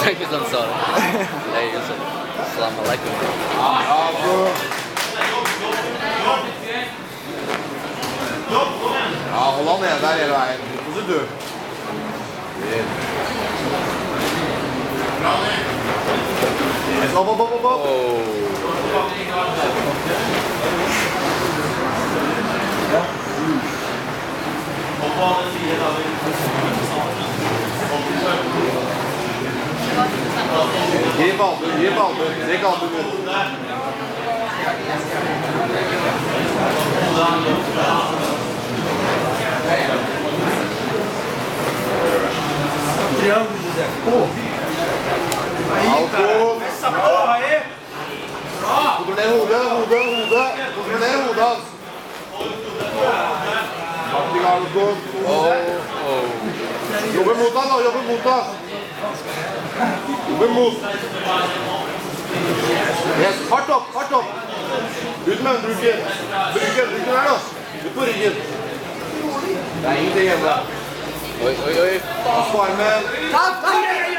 tenker sånn sa det. Hei, Yusuf. Salam alaikum. Ja, bro. Ja, hold han nede der hele veien. Hva sier du? Opp. Grip albuen. Trekk albuen ut. Kontroller hodet. Kontroller hodet hans. Jobber mot han da, jobber mot han. Jobber mot. Yes, hardt opp. Ut med bruken. Bruken her da. Ut på ryggen. Det er ingenting hjemme. Oi. Spar med.